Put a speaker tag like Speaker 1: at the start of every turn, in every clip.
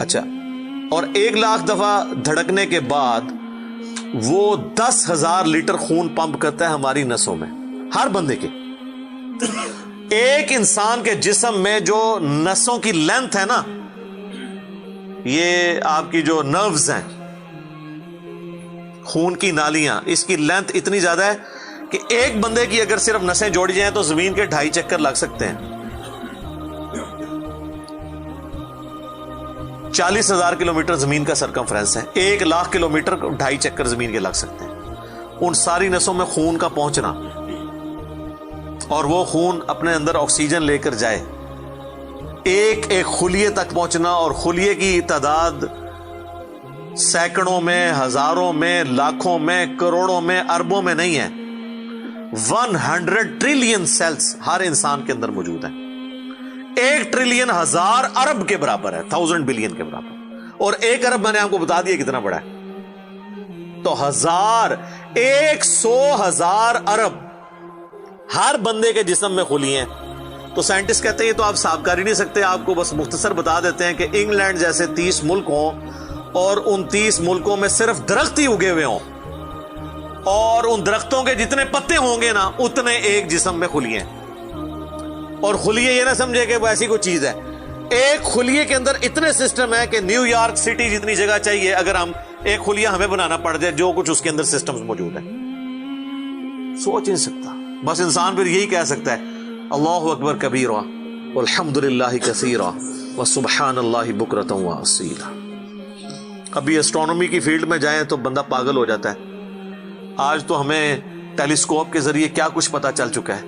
Speaker 1: اچھا، اور 1,00,000 دفعہ دھڑکنے کے بعد وہ 10,000 لیٹر خون پمپ کرتا ہے ہماری نسوں میں، ہر بندے کے. ایک انسان کے جسم میں جو نسوں کی لینتھ ہے نا، یہ آپ کی جو نروز ہیں، خون کی نالیاں، اس کی لینتھ اتنی زیادہ ہے کہ ایک بندے کی اگر صرف نسیں جوڑی جائیں تو زمین کے 2.5 چکر لگ سکتے ہیں. 40,000 کلومیٹر زمین کا سرکمفرنس ہے، 1,00,000 کلومیٹر 2.5 چکر زمین کے لگ سکتے ہیں. ان ساری نسوں میں خون کا پہنچنا اور وہ خون اپنے اندر آکسیجن لے کر جائے، ایک ایک خلیے تک پہنچنا، اور خلیے کی تعداد سینکڑوں میں، ہزاروں میں، لاکھوں میں، کروڑوں میں، اربوں میں نہیں ہے. 100 ٹریلین سیلز ہر انسان کے اندر موجود ہیں. 1 ٹریلین 1000 ارب کے برابر ہے، 1000 بلین کے برابر. اور 1 ارب میں نے آپ کو بتا دیا کتنا بڑا ہے. تو 100,000 ارب ہر بندے کے جسم میں خلی ہیں. تو سائنٹسٹ کہتے ہیں یہ تو آپ صاف کر ہی نہیں سکتے، آپ کو بس مختصر بتا دیتے ہیں کہ انگلینڈ جیسے 30 ملک ہوں اور ان 30 ملکوں میں صرف درخت ہی اگے ہوئے ہوں، اور ان درختوں کے جتنے پتے ہوں گے نا اتنے ایک جسم میں خلیے. اور خلیے یہ نہ سمجھے کہ وہ ایسی کوئی چیز ہے، ایک خلیے کے اندر اتنے سسٹم ہے کہ نیو یارک سٹی جتنی جگہ چاہیے اگر ہم ایک خلیہ ہمیں بنانا پڑ جائے، جو کچھ اس کے اندر سسٹمز موجود ہیں. سوچ نہیں سکتا. بس انسان پھر یہی کہہ سکتا ہے اللہ اکبر کبیرہ والحمد للہ کثیرہ وسبحان اللہ بکرۃ واصیلا. ابھی اسٹرانومی کی فیلڈ میں جائیں تو بندہ پاگل ہو جاتا ہے. آج تو ہمیں ٹیلیسکوپ کے ذریعے کیا کچھ پتا چل چکا ہے.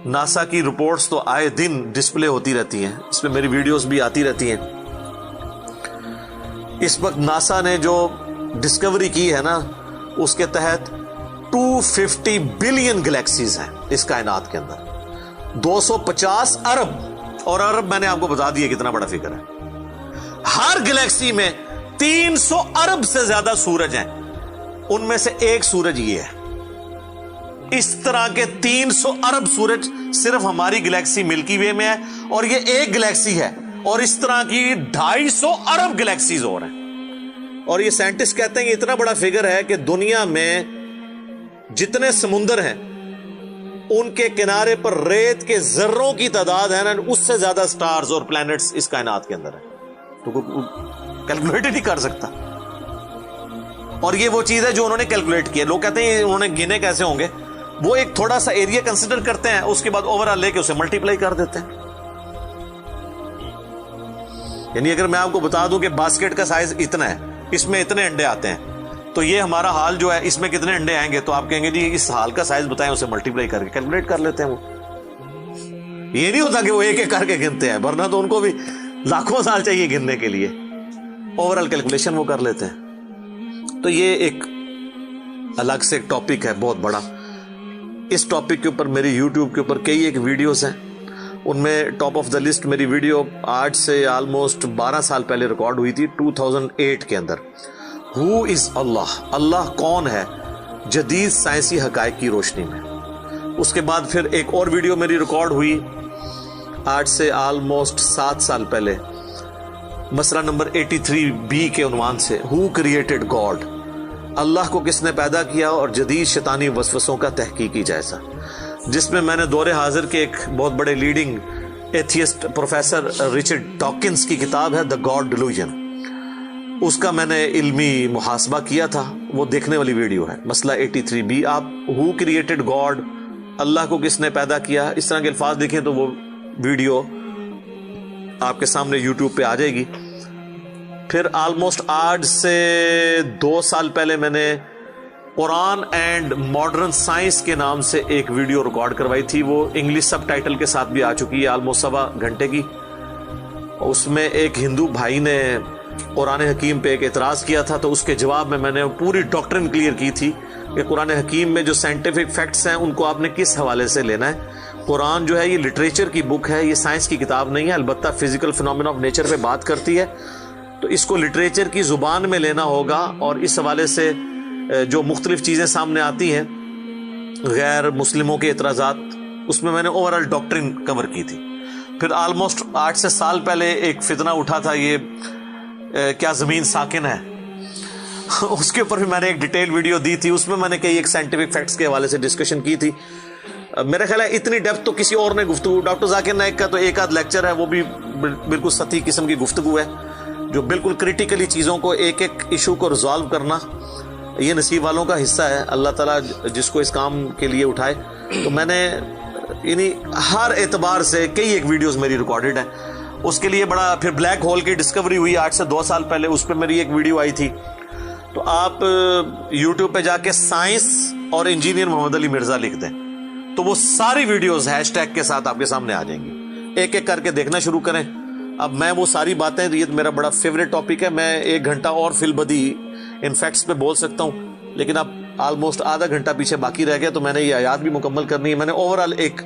Speaker 1: ناسا کی رپورٹس تو آئے دن ڈسپلے ہوتی رہتی ہیں، اس پہ میری ویڈیوز بھی آتی رہتی ہیں. اس وقت ناسا نے جو ڈسکوری کی ہے نا، اس کے تحت 250 بلین گلیکسیز ہیں اس کائنات کے اندر، 250 ارب. اور ارب میں نے آپ کو بتا دیا کتنا بڑا فگر ہے. ہر گلیکسی میں 300 ارب سے زیادہ سورج ہیں، ان میں سے ایک سورج یہ ہے. اس طرح کے 300 ارب سورج صرف ہماری گلیکسی ملکی وے میں ہے، اور یہ ایک گلیکسی ہے، اور اس طرح کی 250 ارب گلیکسیز اور ہیں. اور یہ سائنٹسٹ کہتے ہیں یہ اتنا بڑا فگر ہے کہ دنیا میں جتنے سمندر ہیں ان کے کنارے پر ریت کے ذروں کی تعداد ہے نا، اس سے زیادہ سٹارز اور پلانٹس اس کائنات کے اندر ہے. تو کیلکولیٹ ہی نہیں کر سکتا. اور یہ وہ چیز ہے جو انہوں نے کیلکولیٹ کی ہے. لوگ کہتے ہیں انہوں نے گنے کیسے ہوں گے، وہ ایک تھوڑا سا ایریا کنسیڈر کرتے ہیں، اس کے بعد اوور آل لے کے اسے ملٹیپلائی کر دیتے ہیں. یعنی اگر میں آپ کو بتا دوں کہ باسکٹ کا سائز اتنا ہے، اس میں اتنے انڈے آتے ہیں، تو یہ ہمارا حال جو ہے اس میں کتنے انڈے آئیں گے، تو آپ کہیں گے جی اس حال کا سائز بتائیں، اسے ملٹیپلائی کر کے کیلکولیٹ کر لیتے ہیں. وہ یہ نہیں ہوتا کہ وہ ایک ایک کر کے گنتے ہیں، ورنہ تو ان کو بھی لاکھوں سال چاہیے گننے کے لیے. اوور آل کیلکولیشن وہ کر لیتے ہیں. تو یہ ایک الگ سے ایک ٹاپک ہے بہت بڑا. اس ٹاپک کے اوپر میری یوٹیوب کے اوپر کئی ایک ویڈیوز ہیں، ان میں ٹاپ آف دا لسٹ میری ویڈیو آج سے آلموسٹ 12 سال پہلے ریکارڈ ہوئی تھی 2008 کے اندر. ہو از اللہ، اللہ کون ہے جدید سائنسی حقائق کی روشنی میں. اس کے بعد پھر ایک اور ویڈیو میری ریکارڈ ہوئی آج سے آلموسٹ 7 سال پہلے، مسئلہ نمبر 83B کے عنوان سے ہو کریٹڈ گاڈ، اللہ کو کس نے پیدا کیا اور جدید شیطانی وسوسوں کا تحقیقی جائزہ، جس میں میں نے دور حاضر کے ایک بہت بڑے leading atheist professor Richard Dawkins کی کتاب ہے دا گاڈ ڈیلوژن، اس کا میں نے علمی محاسبہ کیا تھا. وہ دیکھنے والی ویڈیو ہے مسئلہ 83B. آپ ہو کریٹڈ گاڈ، اللہ کو کس نے پیدا کیا، اس طرح کے الفاظ دیکھیں تو وہ ویڈیو آپ کے سامنے یوٹیوب پہ آ جائے گی. پھر آلموسٹ آج سے 2 سال پہلے میں نے قرآن اینڈ ماڈرن سائنس کے نام سے ایک ویڈیو ریکارڈ کروائی تھی، وہ انگلش سب ٹائٹل کے ساتھ بھی آ چکی ہے، آلموسٹ 1.25 گھنٹے کی. اس میں ایک ہندو بھائی نے قرآن حکیم پہ ایک اعتراض کیا تھا، تو اس کے جواب میں نے پوری ڈاکٹرن کلیئر کی تھی کہ قرآن حکیم میں جو سائنٹیفک فیکٹس ہیں ان کو آپ نے کس حوالے سے لینا ہے. قرآن جو ہے یہ لٹریچر کی بک ہے، یہ سائنس کی کتاب نہیں ہے، البتہ فزیکل فینومینا آف نیچر پہ بات کرتی ہے، تو اس کو لٹریچر کی زبان میں لینا ہوگا. اور اس حوالے سے جو مختلف چیزیں سامنے آتی ہیں غیر مسلموں کے اعتراضات، اس میں نے اوور آل ڈاکٹرن کور کی تھی. پھر آلموسٹ 8 سے سال پہلے ایک فتنہ اٹھا تھا، یہ کیا زمین ساکن ہے، اس کے اوپر بھی میں نے ایک ڈیٹیل ویڈیو دی تھی، اس میں میں نے کئی ایک سائنٹیفک فیکٹس کے حوالے سے ڈسکشن کی تھی. میرا خیال ہے اتنی ڈیپتھ تو کسی اور نے گفتگو، ڈاکٹر ذاکر نائک کا تو ایک آدھ لیکچر ہے، وہ بھی بالکل سطحی قسم کی گفتگو ہے، جو بالکل کریٹیکلی چیزوں کو ایک ایک ایشو کو ریزالو کرنا یہ نصیب والوں کا حصہ ہے. اللہ تعالیٰ جس کو اس کام کے لیے اٹھائے. تو میں نے یعنی ہر اعتبار سے کئی ایک ویڈیوز میری ریکارڈڈ ہیں. اس کے لیے بڑا پھر بلیک ہول کی ڈسکوری ہوئی آج سے 2 سال پہلے، اس پہ میری ایک ویڈیو آئی تھی. تو آپ یوٹیوب پہ جا کے سائنس اور انجینئر محمد علی مرزا لکھ دیں تو وہ ساری ویڈیوز ہیش ٹیگ کے ساتھ آپ کے سامنے آ جائیں گی. ایک ایک کر کے دیکھنا شروع کریں. اب میں وہ ساری باتیں، یہ میرا بڑا فیوریٹ ٹاپک ہے، میں 1 گھنٹہ اور فی البدی ان فیکٹس پہ بول سکتا ہوں، لیکن اب آلموسٹ آدھا گھنٹہ پیچھے باقی رہ گیا، تو میں نے یہ آیات بھی مکمل کرنی ہے. میں نے اوورآل ایک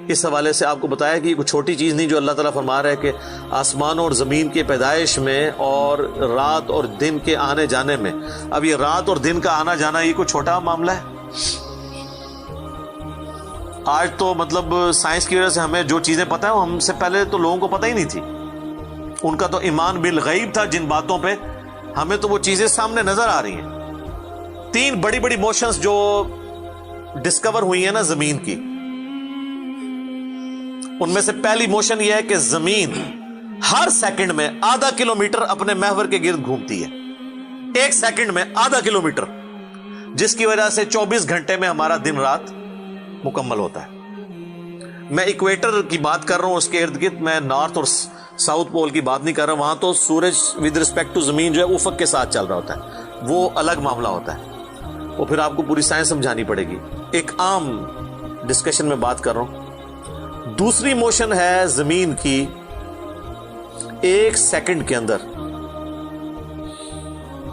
Speaker 1: اس حوالے سے آپ کو بتایا کہ یہ کوئی چھوٹی چیز نہیں جو اللہ تعالیٰ فرما رہا ہے کہ آسمانوں اور زمین کے پیدائش میں اور رات اور دن کے آنے جانے میں. اب یہ رات اور دن کا آنا جانا یہ کوئی چھوٹا معاملہ ہے؟ آج تو مطلب سائنس کی وجہ سے ہمیں جو چیزیں پتہ ہیں وہ ہم سے پہلے تو لوگوں کو پتہ ہی نہیں تھی. ان کا تو ایمان بالغیب تھا جن باتوں پہ، ہمیں تو وہ چیزیں سامنے نظر آ رہی ہیں. 3 بڑی بڑی موشنز جو ڈسکور ہوئی ہیں نا زمین کی، ان میں سے پہلی موشن یہ ہے کہ زمین ہر سیکنڈ میں ½ کلومیٹر اپنے محور کے گرد گھومتی ہے. 1 سیکنڈ میں ½ کلومیٹر، جس کی وجہ سے 24 گھنٹے میں ہمارا دن رات مکمل ہوتا ہے. میں ایکویٹر کی بات کر رہا ہوں، اس کے ارد گرد، میں نارتھ اور ساؤتھ پول کی بات نہیں کر رہا. وہاں تو سورج ود رسپیکٹ ٹو زمین جو ہے افق کے ساتھ چل رہا ہوتا ہے، وہ الگ معاملہ ہوتا ہے، وہ پھر آپ کو پوری سائنس سمجھانی پڑے گی. ایک عام ڈسکشن میں بات کر رہا ہوں. دوسری موشن ہے زمین کی 1 سیکنڈ کے اندر،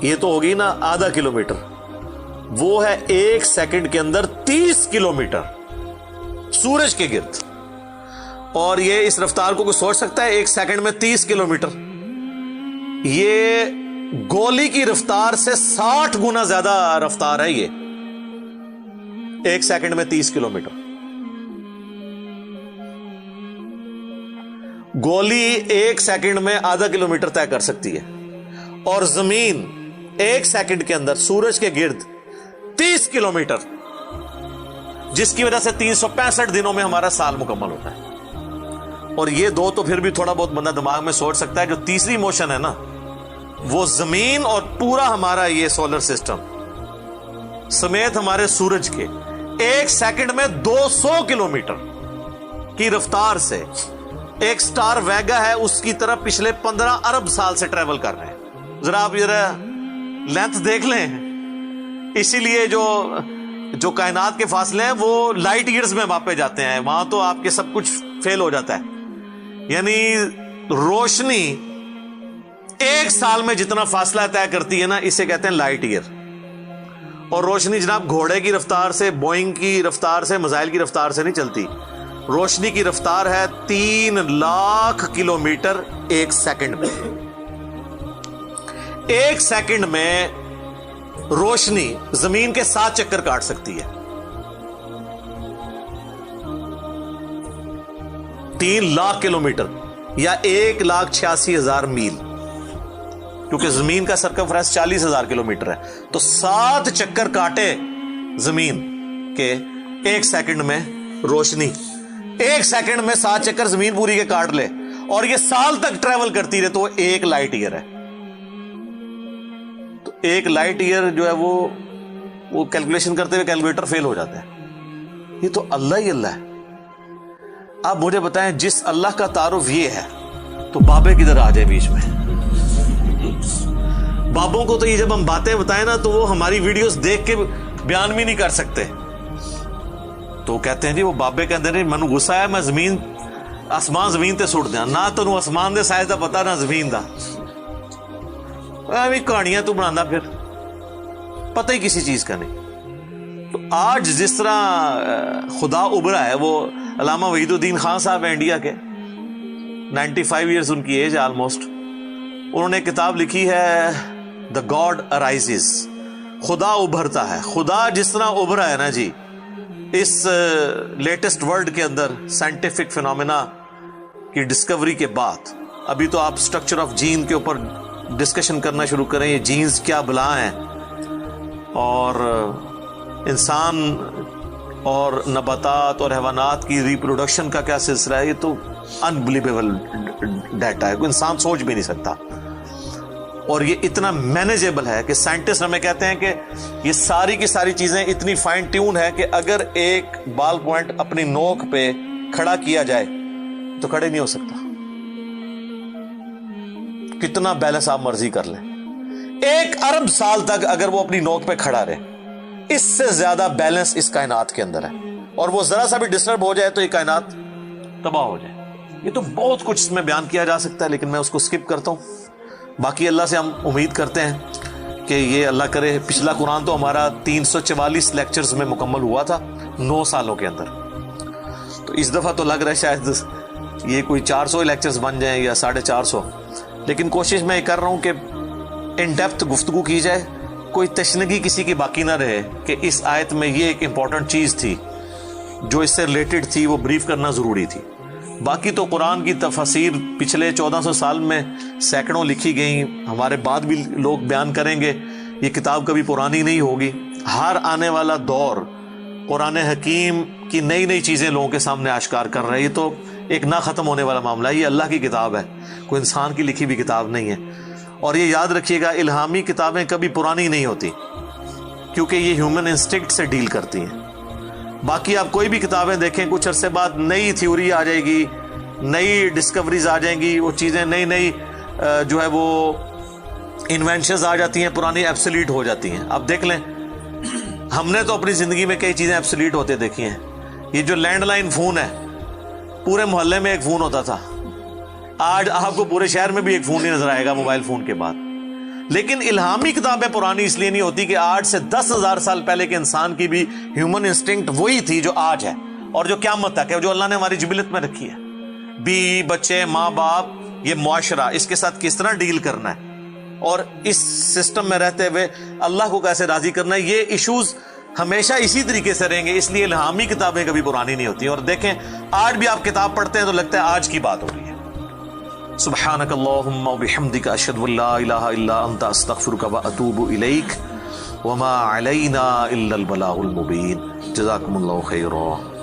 Speaker 1: یہ تو ہوگی نا ½ کلومیٹر، وہ ہے 1 سیکنڈ کے اندر 30 کلومیٹر سورج کے گرد. اور یہ اس رفتار کو کوئی سوچ سکتا ہے؟ 1 سیکنڈ میں 30 کلومیٹر، یہ گولی کی رفتار سے 60 گنا زیادہ رفتار ہے. یہ 1 سیکنڈ میں 30 کلومیٹر. گولی 1 سیکنڈ میں ½ کلومیٹر طے کر سکتی ہے، اور زمین 1 سیکنڈ کے اندر سورج کے گرد 30 کلومیٹر، جس کی وجہ سے 365 دنوں میں ہمارا سال مکمل ہوتا ہے. اور یہ 2 تو پھر بھی تھوڑا بہت بندہ دماغ میں سوچ سکتا ہے. جو تیسری موشن ہے نا، وہ زمین اور پورا ہمارا یہ سولر سسٹم سمیت ہمارے سورج کے 1 سیکنڈ میں 200 کلومیٹر کی رفتار سے ایک سٹار ویگا ہے اس کی طرف پچھلے 15 ارب سال سے ٹریول کر رہے ہیں. ذرا آپ لینتھ دیکھ لیں. اسی لیے جو کائنات کے فاصلے ہیں وہ لائٹ ایئرز میں ماپے جاتے ہیں. وہاں تو آپ کے سب کچھ فیل ہو جاتا ہے. یعنی روشنی 1 سال میں جتنا فاصلہ طے کرتی ہے نا، اسے کہتے ہیں لائٹ ایئر. اور روشنی جناب گھوڑے کی رفتار سے، بوئنگ کی رفتار سے، میزائل کی رفتار سے نہیں چلتی. روشنی کی رفتار ہے 3 لاکھ کلومیٹر 1 سیکنڈ میں. 1 سیکنڈ میں روشنی زمین کے 7 چکر کاٹ سکتی ہے. 3 لاکھ کلومیٹر یا 1,86,000 میل، کیونکہ زمین کا سرکمفرنس 40,000 کلومیٹر ہے. تو 7 چکر کاٹے زمین کے 1 سیکنڈ میں روشنی، 1 سیکنڈ میں 7 چکر زمین پوری کے کاٹ لے، اور یہ سال تک ٹریول کرتی رہے، تو وہ 1 لائٹ ایئر ہے. تو 1 لائٹ ایئر جو ہے وہ کیلکولیشن کرتے ہوئے کیلکولیٹر فیل ہو جاتا ہے. یہ تو اللہ ہی اللہ ہے. آپ مجھے بتائیں، جس اللہ کا تعارف یہ ہے تو بابے کدھر آ جائے بیچ میں؟ بابوں کو تو یہ جب ہم باتیں بتائیں نا تو وہ ہماری ویڈیوز دیکھ کے بیان بھی نہیں کر سکتے. تو کہتے ہیں جی وہ بابے کہتے ہیں مینوں غصہ ہے، میں زمین آسمان زمین تے سٹ دیاں. نہ تینوں آسمان دے سائز دا پتا، نہ زمین دا. ایویں کہانیاں تو بنانا، پھر پتہ ہی کسی چیز کا نہیں. تو آج جس طرح خدا ابھرا ہے، وہ علامہ وحید الدین خان صاحب ہیں انڈیا کے، 95 ایئرز ان کی ایج ہے آلموسٹ. انہوں نے کتاب لکھی ہے دا گاڈ ارائزز، خدا ابھرتا ہے. خدا جس طرح ابھرا ہے نا جی، اس لیٹسٹ ورلڈ کے اندر سائنٹیفک فینومینا کی ڈسکوری کے بعد، ابھی تو آپ سٹرکچر آف جین کے اوپر ڈسکشن کرنا شروع کریں یہ جینز کیا بلا ہیں اور انسان اور نباتات اور حیوانات کی ریپروڈکشن کا کیا سلسلہ ہے، یہ تو انبلیویبل ڈیٹا ہے، کوئی انسان سوچ بھی نہیں سکتا. اور یہ اتنا مینیجیبل ہے کہ سائنٹسٹ ہمیں کہتے ہیں کہ یہ ساری کی ساری چیزیں اتنی فائن ٹیون ہے کہ اگر ایک بال پوائنٹ اپنی نوک پہ کھڑا کیا جائے تو کھڑے نہیں ہو سکتا، کتنا بیلنس آپ مرضی کر لیں. 1 ارب سال تک اگر وہ اپنی نوک پہ کھڑا رہے، اس سے زیادہ بیلنس اس کائنات کے اندر ہے، اور وہ ذرا سا بھی ڈسٹرب ہو جائے تو یہ کائنات تباہ ہو جائے. یہ تو بہت کچھ اس میں بیان کیا جا سکتا ہے، لیکن میں اس کو سکپ کرتا ہوں. باقی اللہ سے ہم امید کرتے ہیں کہ یہ اللہ کرے. پچھلا قرآن تو ہمارا 344 لیکچرز میں مکمل ہوا تھا 9 سالوں کے اندر، تو اس دفعہ تو لگ رہا ہے شاید یہ کوئی 400 لیکچرز بن جائیں یا 450. لیکن کوشش میں یہ کر رہا ہوں کہ ان ڈیپتھ گفتگو کی جائے، کوئی تشنگی کسی کی باقی نہ رہے کہ اس آیت میں یہ ایک امپورٹنٹ چیز تھی جو اس سے ریلیٹڈ تھی، وہ بریف کرنا ضروری تھی. باقی تو قرآن کی تفاسیر پچھلے 1400 سال میں سینکڑوں لکھی گئیں، ہمارے بعد بھی لوگ بیان کریں گے. یہ کتاب کبھی پرانی نہیں ہوگی. ہر آنے والا دور قرآن حکیم کی نئی نئی چیزیں لوگوں کے سامنے آشکار کر رہے ہیں. یہ تو ایک نہ ختم ہونے والا معاملہ ہے. یہ اللہ کی کتاب ہے، کوئی انسان کی لکھی ہوئی کتاب نہیں ہے. اور یہ یاد رکھیے گا، الہامی کتابیں کبھی پرانی نہیں ہوتی کیونکہ یہ ہیومن انسٹنکٹ سے ڈیل کرتی ہیں. باقی آپ کوئی بھی کتابیں دیکھیں، کچھ عرصے بعد نئی تھیوری آ جائے گی، نئی ڈسکوریز آ جائیں گی، وہ چیزیں نئی جو ہے وہ انوینشنز آ جاتی ہیں، پرانی ایبسلیٹ ہو جاتی ہیں. اب دیکھ لیں، ہم نے تو اپنی زندگی میں کئی چیزیں ایبسلیٹ ہوتے دیکھی ہیں. یہ جو لینڈ لائن فون ہے، پورے محلے میں ایک فون ہوتا تھا، آج آپ کو پورے شہر میں بھی ایک فون ہی نظر آئے گا موبائل فون کے بعد. لیکن الہامی کتابیں پرانی اس لیے نہیں ہوتی کہ 8 سے 10,000 سال پہلے کے انسان کی بھی ہیومن انسٹنکٹ وہی تھی جو آج ہے اور جو قیامت تک ہے، جو اللہ نے ہماری جبلت میں رکھی ہے. بیوی بچے ماں باپ، یہ معاشرہ، اس کے ساتھ کس طرح ڈیل کرنا ہے اور اس سسٹم میں رہتے ہوئے اللہ کو کیسے راضی کرنا ہے، یہ ایشوز ہمیشہ اسی طریقے سے رہیں گے. اس لیے الہامی کتابیں کبھی پرانی نہیں ہوتی. اور دیکھیں، آج بھی آپ کتاب پڑھتے ہیں تو لگتا ہے آج کی بات ہو رہی ہے. سبحانک اللہم وبحمدک، اشہد ان لا الہ الا انت، استغفرک واتوب الیک، وما علینا الا البلاغ المبین. جزاکم اللہ خیرا.